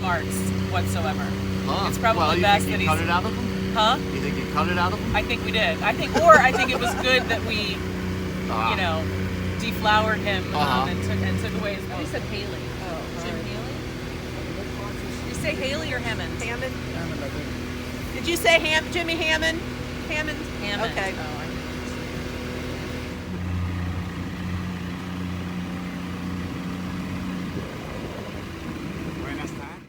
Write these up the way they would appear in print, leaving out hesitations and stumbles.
arts whatsoever. Huh. It's probably well, you best think that you cut it out of them? Huh? You think you cut it out of them? I think we did. I think it was good that we, you know, deflowered him and took away his. You said Haley. Oh, Jim Haley. Did you say Haley or Hammond? Hammond. Hammond, I think. Did you say Jimmy Hammond? Hammond. Hammond. Okay. Oh, Buenas tardes.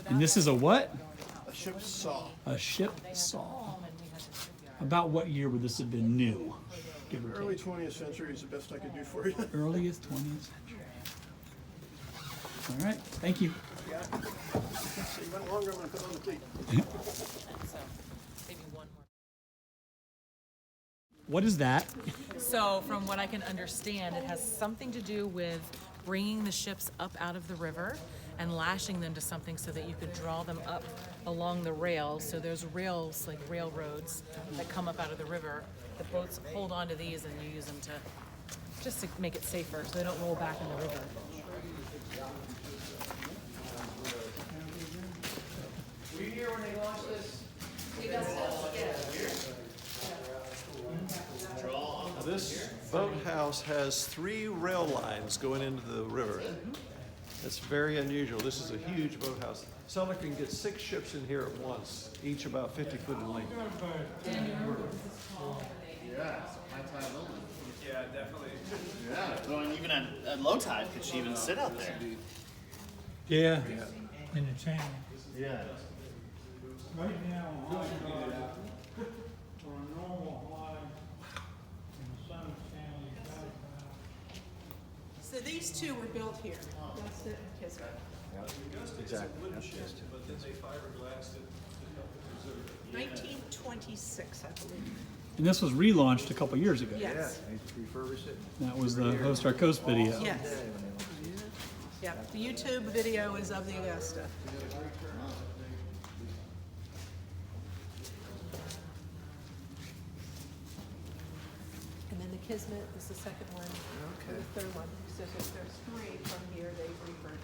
And this is a what? A ship saw. A ship saw. About what year would this have been new? Give or Early take. 20th century is the best I could do for you. Earliest 20th century. All right, thank you. Yeah. So you went longer, I'm going to put on the cleat. so maybe one more. What is that? So from what I can understand, it has something to do with bringing the ships up out of the river and lashing them to something so that you could draw them up along the rails. So there's rails, like railroads, that come up out of the river. The boats hold on to these and you use them to, just to make it safer so they don't roll back in the river. Were you here when they launched this? This boathouse has 3 rail lines going into the river. That's very unusual. This is a huge boathouse. Seller can get 6 ships in here at once, each about 50 foot in length. Yeah, it's a high tide building. Yeah, definitely. Yeah, well, and even at low tide, could she even sit out there? Yeah, in the channel. Yeah. Right now, high tide, for a normal high, in the Summit Channel, you got about So these two were built here. That's it, Kismet. Exactly. But then they fiberglassed it to help it preserve it. 1926, I believe. And this was relaunched a couple years ago. Yes. That was the Host Our Coast video. Yes. Yeah, the YouTube video is of the Augusta. And then the Kismet is the second one. Okay. The third one. So there's 3 from here they've refurbished.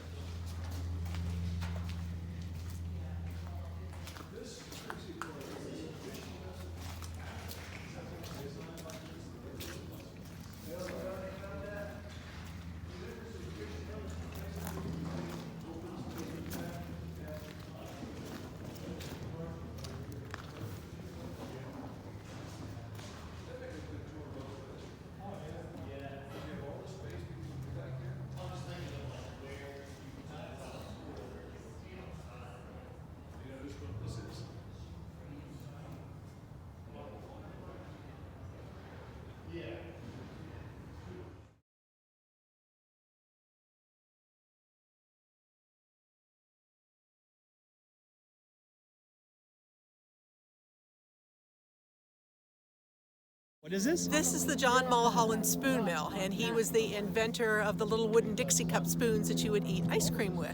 What is this? This is the John Mulholland Spoon Mill, and he was the inventor of the little wooden Dixie cup spoons that you would eat ice cream with.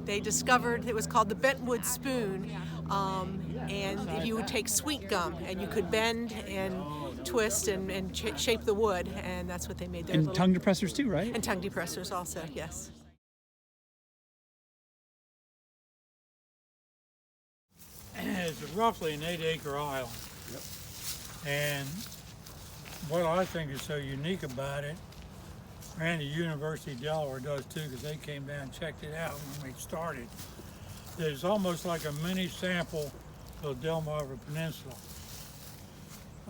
They discovered, it was called the Bentwood spoon, and you would take sweet gum and you could bend and twist and shape the wood, and that's what they made their And little... tongue depressors too, right? And tongue depressors also, yes. It's roughly an 8-acre island. And what I think is so unique about it, and the University of Delaware does too, because they came down and checked it out when we started, that it's almost like a mini sample of the Delmarva Peninsula.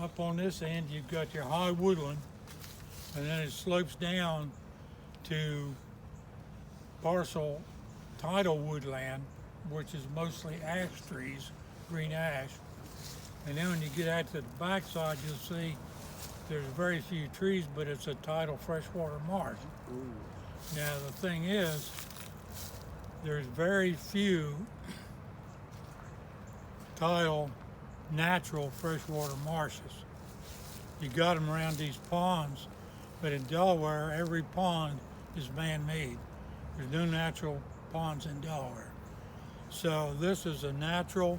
Up on this end, you've got your high woodland, and then it slopes down to parcel tidal woodland, which is mostly ash trees, green ash. And then when you get out to the backside, you'll see there's very few trees, but it's a tidal freshwater marsh. Now the thing is, there's very few tidal natural freshwater marshes. You got them around these ponds, but in Delaware, every pond is man-made. There's no natural ponds in Delaware. So this is a natural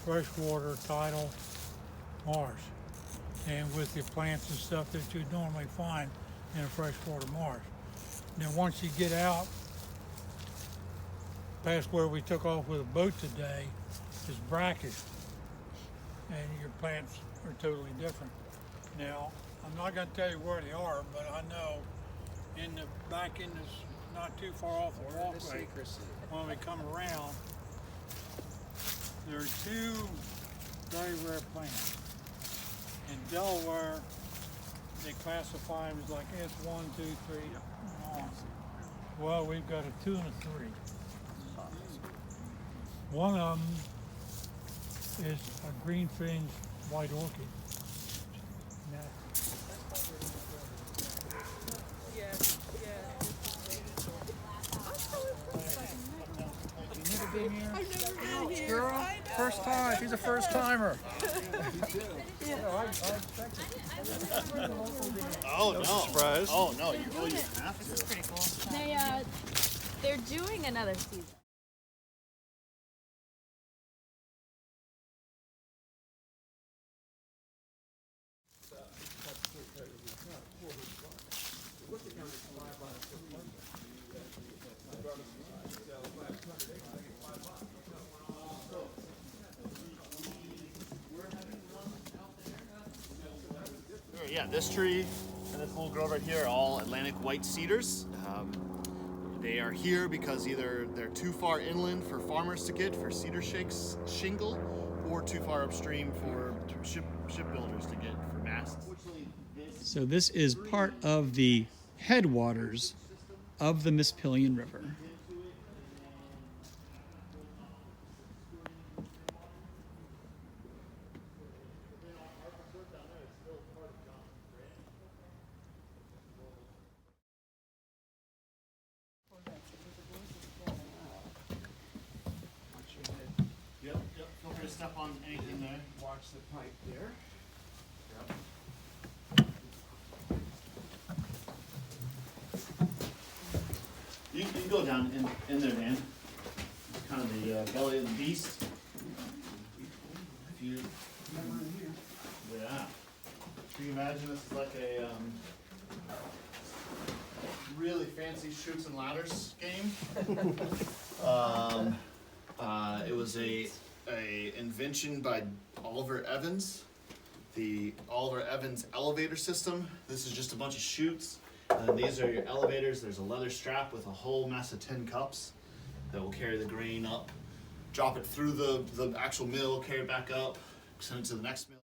freshwater tidal marsh, and with the plants and stuff that you'd normally find in a freshwater marsh. Now once you get out past where we took off with a boat today, it's brackish, and your plants are totally different. Now, I'm not going to tell you where they are, but I know in the back end is not too far off the walkway. When we come around, there are two very rare plants. In Delaware, they classify them as like S1, 2, 3, and on. Well, we've got a 2 and a 3. One of them is a green fringed white orchid. Girl, first time. She's a first timer. Oh, no. Surprise. Oh no, you really have to. This is pretty cool. They're doing another season. Yeah, this tree and this little grove right here are all Atlantic white cedars. They are here because either they're too far inland for farmers to get for cedar shakes shingle, or too far upstream for shipbuilders to get for masts. So this is part of the headwaters of the Mispillion River. Yep. Feel free to step on anything there. Watch the pipe there. You can go down in there, Dan. It's kind of the belly of the beast. If you, yeah. If you imagine this is like a really fancy chutes and ladders game. It was a invention by Oliver Evans. The Oliver Evans elevator system. This is just a bunch of chutes. And these are your elevators. There's a leather strap with a whole mess of tin cups that will carry the grain up, drop it through the actual mill, carry it back up, send it to the next mill.